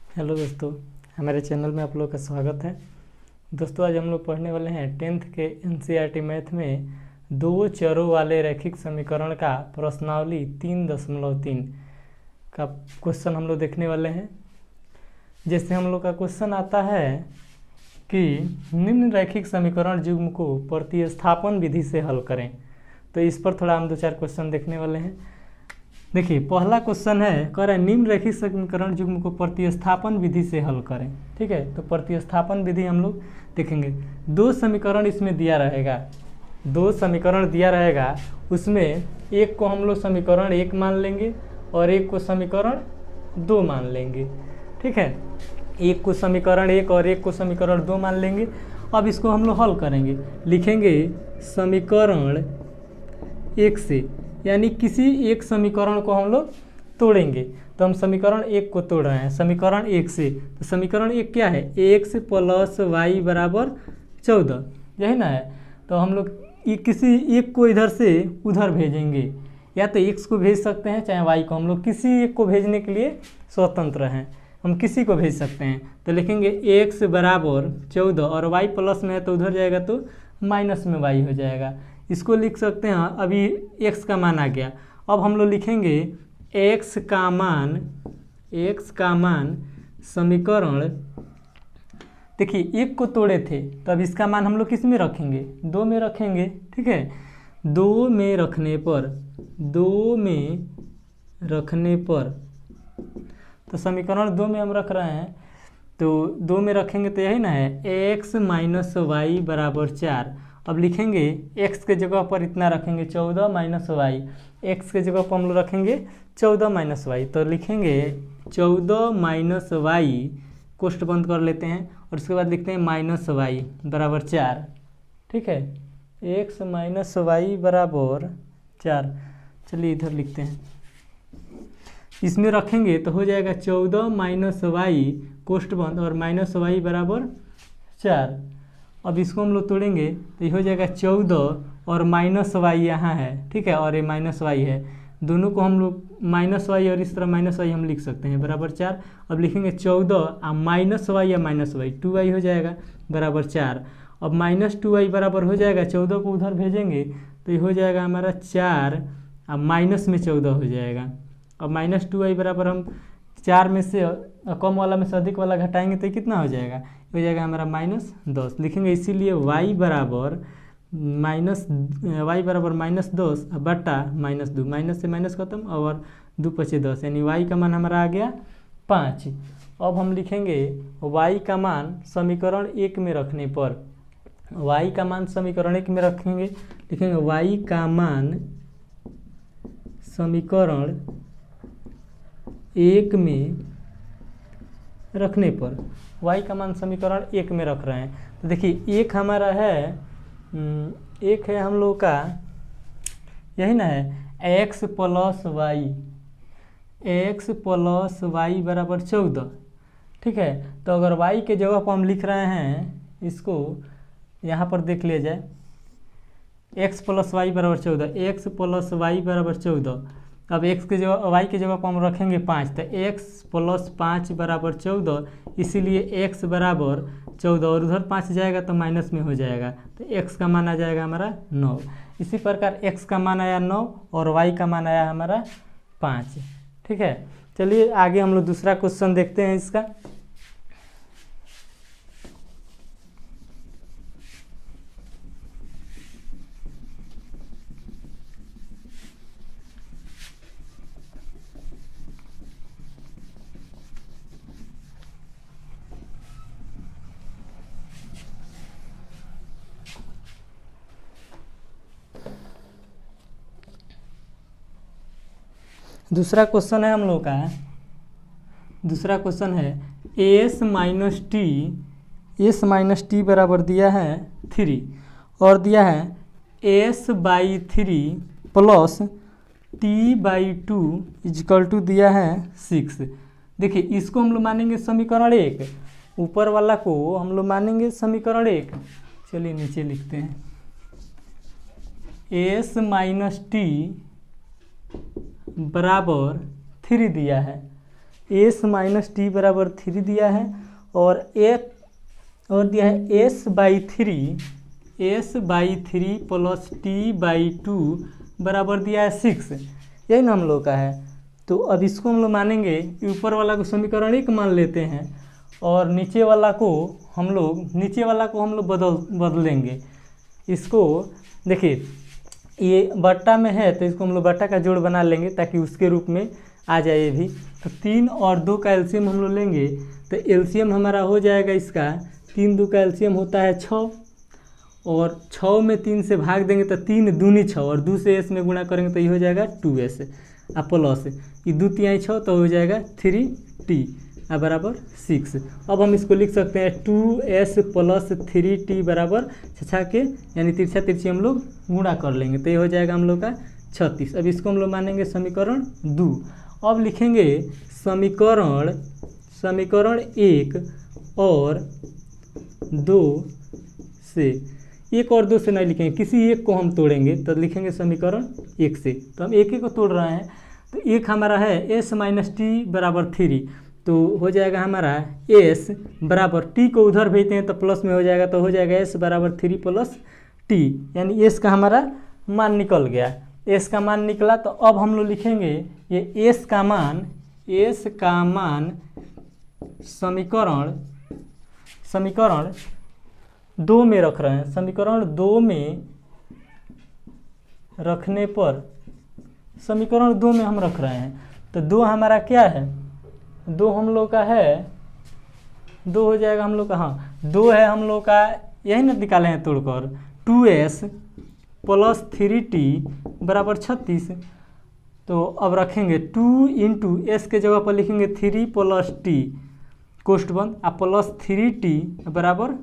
Hello दोस्तों, हमारे channel में आप लोग का स्वागत है। दोस्तों आज हम लोग पढ़ने वाले हैं 10th के एनसीईआरटी मैथ में दो चरों वाले रैखिक समीकरण का प्रश्नावली 3.3 का क्वेश्चन हम लोग देखने वाले हैं। जैसे हम लोग का क्वेश्चन आता है कि निम्न रैखिक समीकरण युग्म को प्रतिस्थापन विधि से हल करें, तो इस पर थोड़ा हम 2-4 क्वेश्चन देखने वाले हैं। देखिए पहला क्वेश्चन है, कह रहा है निम्न रैखिक समीकरण युग्म को प्रतिस्थापन विधि से हल करें। ठीक है, तो प्रतिस्थापन विधि हम लोग देखेंगे। दो समीकरण इसमें दिया रहेगा, उसमें एक को हम लोग समीकरण 1 मान लेंगे और एक को समीकरण 2 मान लेंगे। ठीक है, एक को समीकरण 1 और एक को समीकरण 2 मान लेंगे। अब इसको हम लोग हल करेंगे, लिखेंगे समीकरण 1 से, यानी किसी एक समीकरण को हम लोग तोड़ेंगे। तो हम समीकरण 1 को तोड़ रहे हैं समीकरण 1 से। तो समीकरण 1 क्या है? x + y = 14, यही ना है। तो हम लोग किसी एक को इधर से उधर भेजेंगे, या तो x को भेज सकते हैं चाहे y को। हम लोग किसी एक को भेजने के लिए स्वतंत्र हैं, हम किसी को भेज सकते हैं। तो लिखेंगे x = 14 और y प्लस में है तो उधर जाएगा तो माइनस में y हो जाएगा। इसको लिख सकते हैं, अभी x का मान आ गया। अब हम लोग लिखेंगे x का मान समीकरण, देखिए 1 को तोड़े थे तो अब इसका मान हम लोग किस में रखेंगे? 2 में रखेंगे। ठीक है, 2 में रखने पर तो समीकरण 2 में हम रख रहे हैं, तो 2 में रखेंगे तो यही ना है, x - y = 4। अब लिखेंगे x के जगह पर इतना रखेंगे 14 - y, x के जगह पर हम लोग रखेंगे 14 - y। तो लिखेंगे 14 - y, कोष्ठ बंद कर लेते हैं और उसके बाद लिखते हैं -y = 4। ठीक है, x - y = 4। चलिए इधर लिखते हैं, इसमें रखेंगे तो हो जाएगा 14 - y कोष्ठ बंद और -y = 4। अब इसको हम लोग तोड़ेंगे तो ये हो जाएगा 14 और -y यहाँ है। ठीक है, और ये -y है, दोनों को हम लोग -y और इस तरह -y हम लिख सकते हैं =4। अब लिखेंगे 14 -y या -y 2y हो जाएगा =4। अब -2y बराबर हो जाएगा, 14 को उधर भेजेंगे तो ये हो जाएगा हमारा 4 माइनस में 14 हो जाएगा। अब -2y बराबर हम 4 में से कम वाला में से अधिक वाला घटाएंगे तो कितना हो जाएगा? हो जाएगा हमारा -10। लिखेंगे इसीलिए y बराबर -10 बटा -2, माइनस से माइनस खत्म और 2 × 5 = 10, यानी y का मान हमारा आ गया 5। अब हम लिखेंगे y का मान समीकरण 1 में रखने पर, y का मान समीकरण 1 में रखेंगे, लिखेंगे y का मान समीकरण 1 में रखने पर, y का मान समीकरण 1 में रख रहे हैं। तो देखिए एक हमारा है, एक है हम लोग का, यही ना है, x + y = 14। ठीक है, तो अगर y के जगह पर हम लिख रहे हैं, इसको यहाँ पर देख लिया जाए, x + y = 14, x + y = 14। अब x के जगह y के जगह पर हम रखेंगे 5, तो x + 5 = 14, इसीलिए x = 14 और उधर 5 जाएगा तो माइनस में हो जाएगा, तो x का मान आ जाएगा हमारा 9। इसी प्रकार x का मान आया 9 और y का मान आया हमारा 5। ठीक है, चलिए आगे हम लोग दूसरा क्वेश्चन देखते हैं इसका। दूसरा क्वेश्चन है हम लोग का, दूसरा क्वेश्चन है s - t बराबर दिया है 3 और दिया है s/3 प्लस t/2 = दिया है 6। देखिए इसको हम लोग मानेंगे समीकरण 1, ऊपर वाला को हम लोग मानेंगे समीकरण 1। चलिए नीचे लिखते हैं, s - t = 3 दिया है, एस माइनस टी बराबर 3 दिया है और एक और दिया है s/3 प्लस t/2 बराबर दिया है 6। यही ना हम लोग का है। तो अब इसको हम लोग मानेंगे, ऊपर वाला को समीकरण 1 मान लेते हैं और नीचे वाला को हम लोग बदलेंगे। इसको देखिए ये बट्टा में है तो इसको हम लोग बट्टा का जोड़ बना लेंगे ताकि उसके रूप में आ जाए ये भी। तो 3 और 2 का एलसीएम हम लोग लेंगे तो एलसीएम हमारा हो जाएगा इसका 3 2 का एलसीएम होता है 6 और 6 में 3 से भाग देंगे तो 3 दूनी 6 और 2 से एस में गुणा करेंगे तो ये हो जाएगा 2s प्लस ये 2 तिहाई 6 तो हो जाएगा 3t बराबर 6। अब हम इसको लिख सकते हैं 2s प्लस 3t बराबर 6 के यानी तिरछा तिरछी हम लोग गुणा कर लेंगे तो ये हो जाएगा हम लोग का 36। अब इसको हम लोग मानेंगे समीकरण 2। अब लिखेंगे समीकरण 1 और 2 से, 1 और 2 से नहीं लिखेंगे, किसी एक को हम तोड़ेंगे तो लिखेंगे समीकरण 1 से। तो हम एक को तोड़ रहे हैं तो एक हमारा है s माइनस टी बराबर 3 तो हो जाएगा हमारा s बराबर t को उधर भेजते हैं तो प्लस में हो जाएगा तो हो जाएगा s बराबर 3 प्लस t यानी s का हमारा मान निकल गया। s का मान निकला तो अब हम लोग लिखेंगे ये s का मान समीकरण 2 में रख रहे हैं। समीकरण 2 में रखने पर समीकरण 2 में हम रख रहे हैं तो 2 हमारा क्या है, 2 हम लोग का है, 2 हो जाएगा हम लोग का, हाँ 2 है हम लोग का, यही ना निकाले हैं तोड़कर 2s प्लस 3t बराबर 36। तो अब रखेंगे 2 इंटू एस के जगह पर लिखेंगे 3 प्लस टी कोष्ठ बंद प्लस 3t बराबर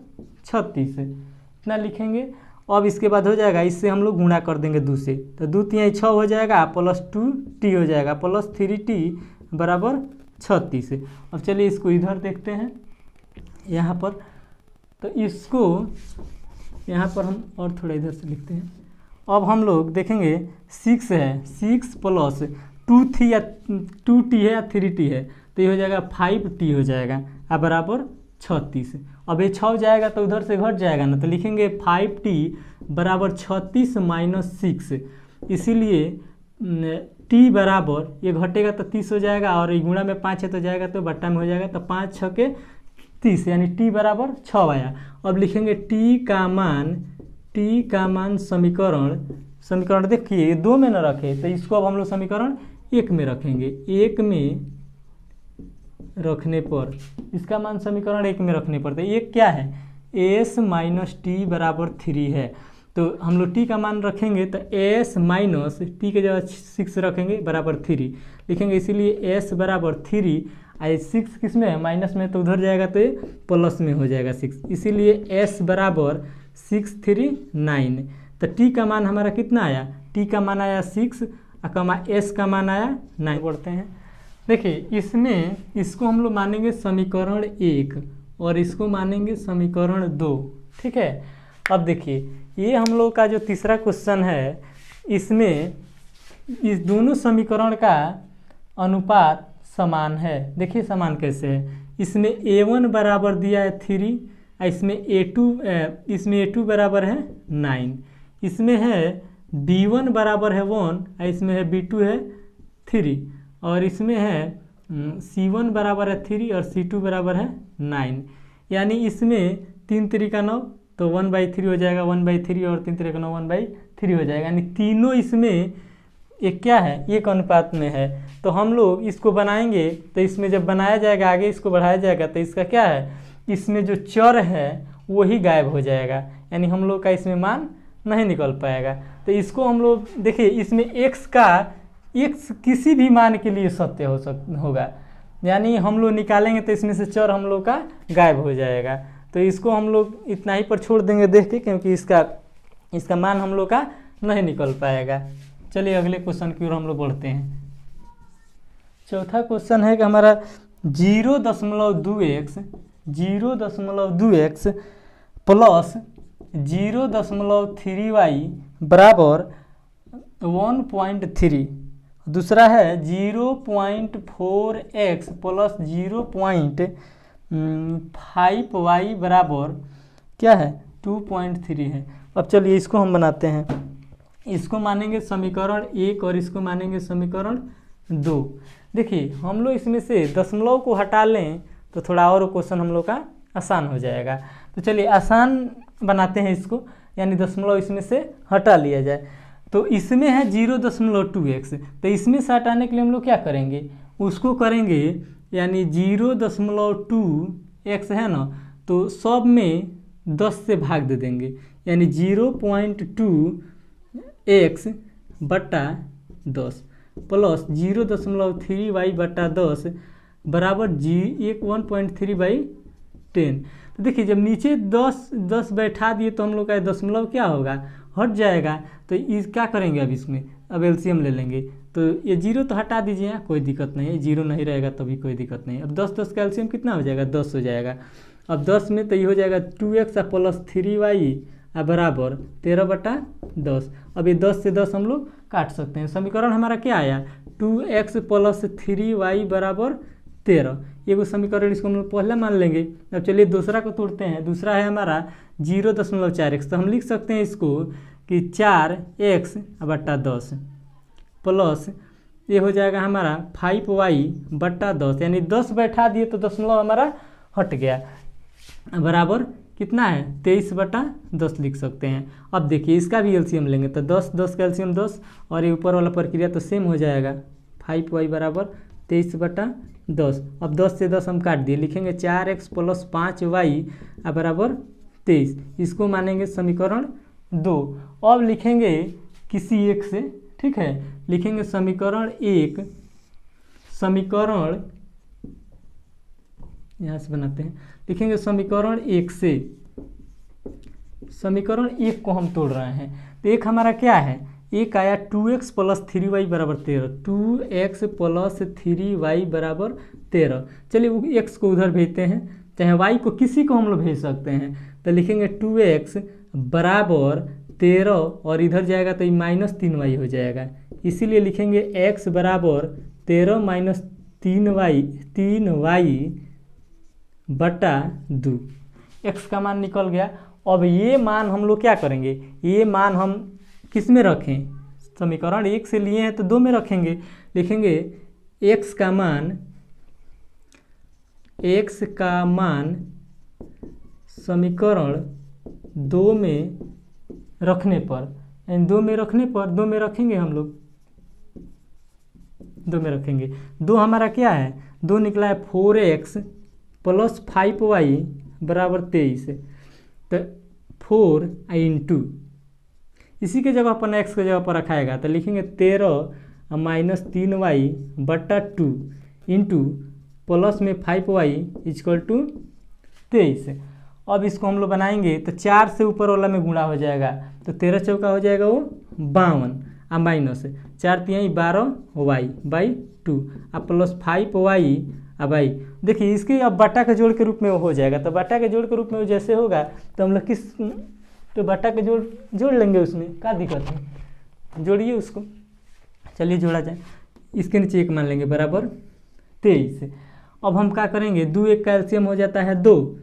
36 इतना लिखेंगे। अब इसके बाद हो जाएगा, इससे हम लोग गुणा कर देंगे 2 से तो 2 तिहाई 6 हो जाएगा प्लस 2t हो जाएगा प्लस 3t बराबर 36। अब चलिए इसको इधर देखते हैं यहाँ पर, तो इसको यहाँ पर हम और थोड़ा इधर से लिखते हैं। अब हम लोग देखेंगे 6 है, 6 प्लस 2t है या 3t है तो ये हो जाएगा 5t हो जाएगा बराबर 36। अब ये 6 जाएगा तो उधर से घट जाएगा ना तो लिखेंगे 5t बराबर 36 माइनस 6। इसीलिए t बराबर ये घटेगा तो 30 हो जाएगा और ये गुणा में 5 है तो जाएगा तो बट्टा में हो जाएगा तो 5 6 के 30 यानी t बराबर 6 आया। अब लिखेंगे t का मान समीकरण देखिए 2 में न रखे तो इसको अब हम लोग समीकरण 1 में रखेंगे। 1 में रखने पर इसका मान समीकरण 1 में रखने पर तो ये क्या है, s माइनस टी बराबर 3 है तो हम लोग t का मान रखेंगे तो s माइनस टी के जगह 6 रखेंगे बराबर 3 लिखेंगे। इसीलिए s बराबर 3 आई 6 किस में है, माइनस में तो उधर जाएगा तो प्लस में हो जाएगा 6। इसीलिए s बराबर 6 3 9 तो t का मान हमारा कितना आया, t का मान आया 6 s का मान आया 9। पढ़ते हैं देखिए इसमें इसको हम लोग मानेंगे समीकरण 1 और इसको मानेंगे समीकरण 2, ठीक है। अब देखिए ये हम लोग का जो तीसरा क्वेश्चन है इसमें इस दोनों समीकरण का अनुपात समान है। देखिए समान कैसे है, इसमें a1 बराबर दिया है 3, इसमें a2 बराबर है 9, इसमें है b1 बराबर है 1 इसमें है b2 है 3 और इसमें है c1 बराबर है 3 और c2 बराबर है 9। यानी इसमें 3 3 का 9 तो 1/3 हो जाएगा 1/3 और 3 3 का 9 1/3 हो जाएगा। यानी तीनों इसमें एक क्या है, एक अनुपात में है। तो हम लोग इसको बनाएंगे तो इसमें जब बनाया जाएगा आगे इसको बढ़ाया जाएगा तो इसका क्या है, इसमें जो चर है वही गायब हो जाएगा यानी हम लोग का इसमें मान नहीं निकल पाएगा। तो इसको हम लोग देखिए इसमें x किसी भी मान के लिए सत्य होगा यानी हम लोग निकालेंगे तो इसमें से चर हम लोग का गायब हो जाएगा। तो इसको हम लोग इतना ही पर छोड़ देंगे देख के, क्योंकि इसका मान हम लोग का नहीं निकल पाएगा। चलिए अगले क्वेश्चन की ओर हम लोग बढ़ते हैं। चौथा क्वेश्चन है कि हमारा 0.2x प्लस 0.3y बराबर 1.3 दूसरा है 0.4x प्लस 0.5y बराबर क्या है 2.3 है। अब चलिए इसको हम बनाते हैं, इसको मानेंगे समीकरण 1 और इसको मानेंगे समीकरण 2। देखिए हम लोग इसमें से दशमलव को हटा लें तो थोड़ा और क्वेश्चन हम लोग का आसान हो जाएगा। तो चलिए आसान बनाते हैं इसको, यानी दशमलव इसमें से हटा लिया जाए। तो इसमें है 0.2x, तो इसमें से हटाने के लिए हम लोग क्या करेंगे, उसको करेंगे यानी 0.2x है ना, तो सब में 10 से भाग दे देंगे, यानी 0.2x बटा 10 प्लस 0.3y बटा 10 बराबर 1.3/10। तो देखिए जब नीचे 10 बैठा दिए तो हम लोग का दशमलव क्या होगा, हट जाएगा। तो इस क्या करेंगे, अब इसमें अब एलसीएम ले लेंगे। तो ये 0 तो हटा दीजिए, कोई दिक्कत नहीं है, 0 नहीं रहेगा तभी कोई दिक्कत नहीं। अब 10 का एलसीएम कितना हो जाएगा, 10 हो जाएगा। अब 10 में तो ये हो जाएगा 2x प्लस 3y बराबर 13/10। अब ये 10 से 10 हम लोग काट सकते हैं। समीकरण हमारा क्या आया, 2x प्लस 3y बराबर 13। ये वो समीकरण, इसको हम लोग पहला मान लेंगे। अब चलिए दूसरा को तोड़ते हैं। दूसरा है हमारा 0.4x, तो हम लिख सकते हैं इसको कि 4x बटा 10 प्लस ये हो जाएगा हमारा 5y बटा 10, यानी 10 बैठा दिए तो दशमलव हमारा हट गया, बराबर कितना है 23/10 लिख सकते हैं। अब देखिए इसका भी एलसीएम लेंगे तो 10 का एलसीएम 10 और ये ऊपर वाला प्रक्रिया तो सेम हो जाएगा, 5y बराबर 23/10। अब 10 से 10 हम काट दिए, लिखेंगे 4x प्लस 5y बराबर 23। इसको मानेंगे समीकरण 2। अब लिखेंगे किसी एक से, ठीक है, लिखेंगे समीकरण 1, समीकरण यहाँ से बनाते हैं, लिखेंगे समीकरण 1 से, समीकरण 1 को हम तोड़ रहे हैं। तो एक हमारा क्या है, एक आया 2x प्लस 3y बराबर 13, 2x प्लस 3y बराबर 13। चलिए वो x को उधर भेजते हैं, चाहे y को किसी को हम लोग भेज सकते हैं। तो लिखेंगे 2x बराबर 13 और इधर जाएगा तो ये -3y हो जाएगा, इसीलिए लिखेंगे x बराबर 13 माइनस 3y बटा 2। x का मान निकल गया। अब ये मान हम लोग क्या करेंगे, ये मान हम किस में रखें, समीकरण 1 से लिए हैं तो 2 में रखेंगे। लिखेंगे x का मान समीकरण 2 में रखने पर, यानी 2 में रखेंगे हम लोग, 2 में रखेंगे। 2 हमारा क्या है, 2 निकला है 4x प्लस 5y बराबर 23, तो 4 इंटू इसी के जगह पर x के जगह पर रखाएगा तो लिखेंगे 13 माइनस 3y बटा 2 इंटू प्लस में 5y इक्वल टू 23। अब इसको हम लोग बनाएंगे तो 4 से ऊपर वाला में गुणा हो जाएगा, तो 13 चौका हो जाएगा वो 52 minus 4 3 12y by 2 plus 5y by, देखिए इसके अब बटा के जोड़ के रूप में वो हो जाएगा। तो बटा के जोड़ के रूप में वो जैसे होगा तो हम लोग तो बटा के जोड़ लेंगे, उसमें क्या दिक्कत है, जोड़िए उसको। चलिए जोड़ा जाए, इसके नीचे 1 मान लेंगे बराबर 23। अब हम क्या करेंगे, 2 1 का एलसीएम हो जाता है 2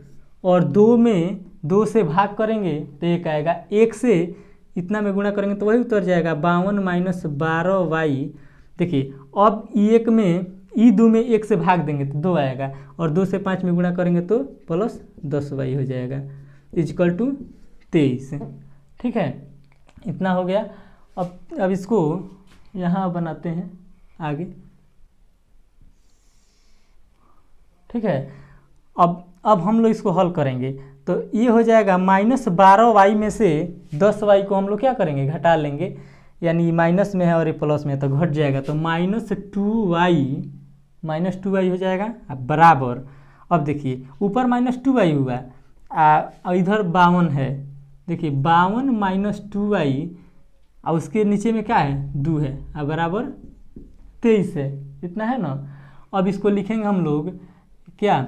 और 2 में 2 से भाग करेंगे तो 1 आएगा, 1 से इतना में गुणा करेंगे तो वही उतर जाएगा 52 माइनस 12y। देखिए अब 1 में 2 में 1 से भाग देंगे तो 2 आएगा और 2 से 5 में गुणा करेंगे तो प्लस 10y हो जाएगा इक्वल टू 23। ठीक है, इतना हो गया। अब इसको यहाँ बनाते हैं आगे, ठीक है। अब हम लोग इसको हल करेंगे तो ये हो जाएगा -12y में से 10y को हम लोग क्या करेंगे, घटा लेंगे, यानी माइनस में है और ये प्लस में है तो घट जाएगा, तो -2y हो जाएगा बराबर। अब देखिए ऊपर -2y हुआ इधर 52 है, देखिए 52 माइनस 2y और उसके नीचे में क्या है 2 है बराबर 23 है, इतना है ना। अब इसको लिखेंगे हम लोग क्या,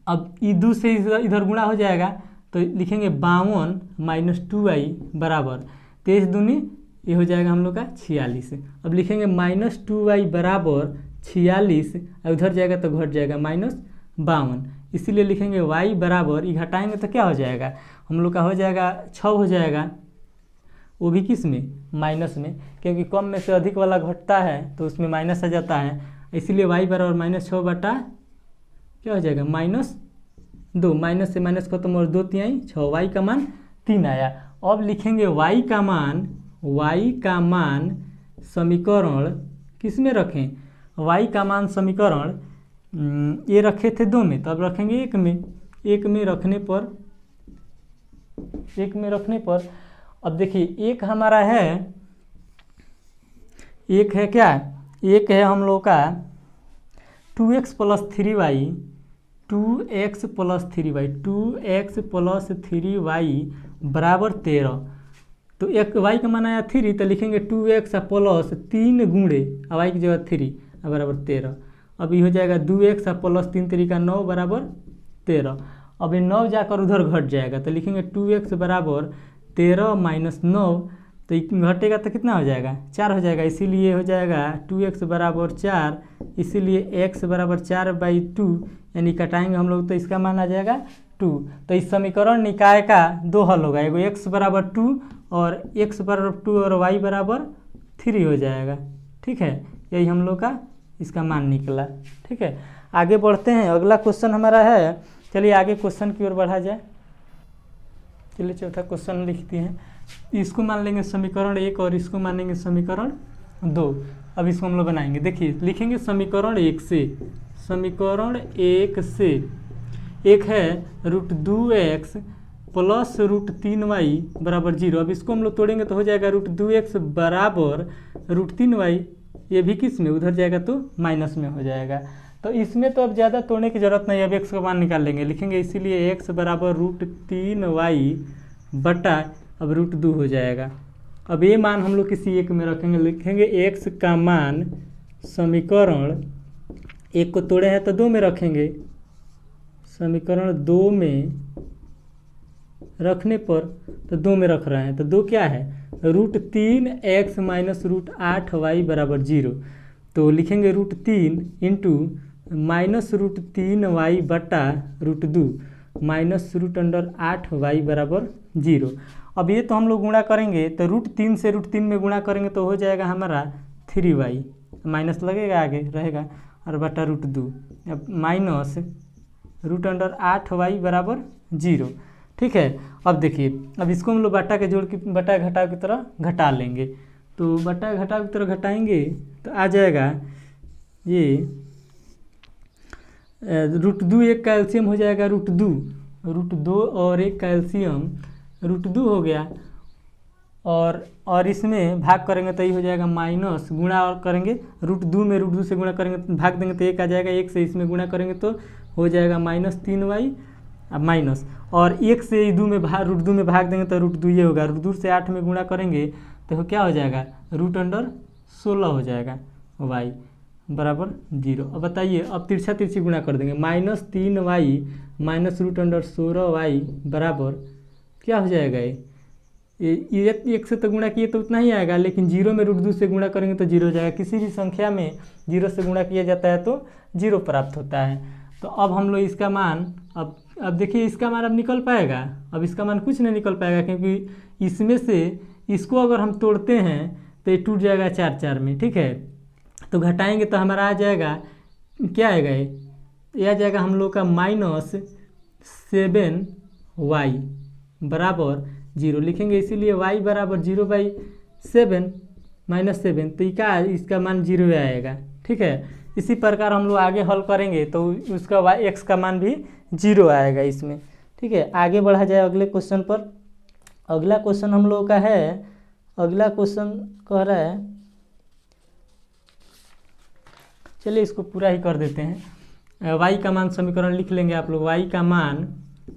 अब 2 से इधर गुणा हो जाएगा तो लिखेंगे 52 माइनस 2y बराबर 23 दूनी ये हो जाएगा हम लोग का 46। अब लिखेंगे -2y बराबर 46, उधर जाएगा तो घट जाएगा -52, इसीलिए लिखेंगे y बराबर, ये घटाएंगे तो क्या हो जाएगा हम लोग का, हो जाएगा 6 हो जाएगा, वो भी किस में, माइनस में, क्योंकि कम में से अधिक वाला घटता है तो उसमें माइनस आ जाता है, इसीलिए y बराबर -6 बटा क्या हो जाएगा -2, माइनस से माइनस खत्म और 2 तिहाई 6, y का मान 3 आया। अब लिखेंगे y का मान समीकरण किस में रखें, y का मान समीकरण ये रखे थे 2 में, तो अब रखेंगे 1 में, 1 में रखने पर अब देखिए एक हमारा है, एक है क्या, एक है हम लोग का 2x + 3y, 2x + 3y बराबर 13, तो एक y का मान आया 3, तो लिखेंगे 2x + 3 गुणे y की जगह 3 बराबर 13। अब ये हो जाएगा 2x + 3 3 का 9 बराबर 13। अब ये 9 जाकर उधर घट जाएगा, तो लिखेंगे 2x बराबर 13 - 9, तो घटेगा तो कितना हो जाएगा 4 हो जाएगा, इसीलिए हो जाएगा 2x बराबर 4, इसीलिए x बराबर 4/2, यानी कटाएंगे हम लोग तो इसका मान आ जाएगा 2। तो इस समीकरण निकाय का 2 हल होगा, एगो x बराबर 2 और x बराबर 2 और y बराबर 3 हो जाएगा। ठीक है, यही हम लोग का इसका मान निकला। ठीक है, आगे बढ़ते हैं, अगला क्वेश्चन हमारा है, चलिए आगे क्वेश्चन की ओर बढ़ा जाए। चलिए चौथा क्वेश्चन लिखते हैं, इसको मान लेंगे समीकरण 1 और इसको मान लेंगे समीकरण 2। अब इसको हम लोग बनाएंगे, देखिए लिखेंगे समीकरण 1 से, समीकरण 1 से एक है √2x + √3y बराबर 0। अब इसको हम लोग तोड़ेंगे तो हो जाएगा √2x बराबर √3y, ये भी किस में, उधर जाएगा तो माइनस में हो जाएगा। तो इसमें तो अब ज़्यादा तोड़ने की जरूरत नहीं, अब x का मान निकाल लेंगे, लिखेंगे इसीलिए x बराबर √3y बटा अब √2 हो जाएगा। अब ये मान हम लोग किसी एक में रखेंगे, लिखेंगे x का मान समीकरण 1 को तोड़े हैं तो 2 में रखेंगे, समीकरण 2 में रखने पर तो 2 में रख रहे हैं, तो 2 क्या है, √3x - √8y बराबर 0, तो लिखेंगे √3 इंटू -√3y बटा √2 -√8y बराबर 0। अब ये तो हम लोग गुणा करेंगे तो √3 से √3 में गुणा करेंगे तो हो जाएगा हमारा 3y, माइनस लगेगा आगे रहेगा और बटा √2, अब -√8y बराबर 0। ठीक है, अब देखिए, अब इसको हम लोग बटा के जोड़ के बटा घटाव की तरह घटा लेंगे, तो बटा घटाव की तरह घटाएंगे तो आ जाएगा ये √2, एक का एलसीएम हो जाएगा √2 और एक का एलसीएम √2 हो गया, और इसमें भाग करेंगे तो ये हो जाएगा माइनस, गुणा और करेंगे √2 में √2 से गुणा करेंगे भाग देंगे तो 1 आ जाएगा, 1 से इसमें गुणा करेंगे तो हो जाएगा -3y, अब माइनस, और 1 से √2 में भाग देंगे तो √2 ये होगा, √2 से 8 में गुणा करेंगे तो क्या हो जाएगा √16 हो जाएगा y बराबर 0। अब बताइए, अब तिरछा तिरछी गुणा कर देंगे, -3y -√16y बराबर क्या हो जाएगा, ये 1 से तो गुणा किए तो उतना ही आएगा, लेकिन 0 में √2 से गुणा करेंगे तो 0 हो जाएगा, किसी भी संख्या में 0 से गुणा किया जाता है तो 0 प्राप्त होता है। तो अब हम लोग इसका मान, अब देखिए इसका मान अब निकल पाएगा, अब इसका मान कुछ नहीं निकल पाएगा, क्योंकि इसमें से इसको अगर हम तोड़ते हैं तो ये टूट जाएगा 4 में। ठीक है, तो घटाएंगे तो हमारा आ जाएगा, क्या आएगा ये आ जाएगा हम लोग का -7y बराबर 0, लिखेंगे इसीलिए y बराबर 0/7 -7, तो इसका मान 0 आएगा। ठीक है, इसी प्रकार हम लोग आगे हल करेंगे तो उसका x का मान भी 0 आएगा इसमें। ठीक है, आगे बढ़ा जाए अगले क्वेश्चन पर। अगला क्वेश्चन हम लोग का है, अगला क्वेश्चन कह रहा है, चलिए इसको पूरा ही कर देते हैं। y का मान समीकरण लिख लेंगे आप लोग, y का मान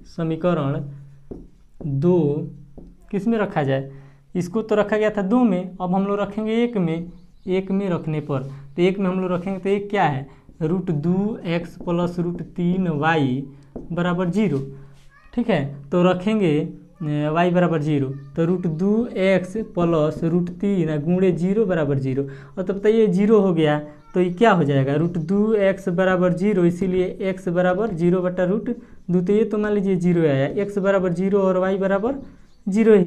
समीकरण 2 किस में रखा जाए, इसको तो रखा गया था 2 में, अब हम लोग रखेंगे 1 में, 1 में रखने पर तो 1 में हम लोग रखेंगे तो एक क्या है √2x + √3y बराबर 0। ठीक है, तो रखेंगे वाई बराबर 0, तो √2x प्लस √3 गुणे 0 बराबर 0। और तो बताइए 0 हो गया तो ये क्या हो जाएगा, √2x बराबर 0, इसीलिए x बराबर 0 बटा √2। तो ये तो मान लीजिए 0 आया, x बराबर 0 और y बराबर 0 है।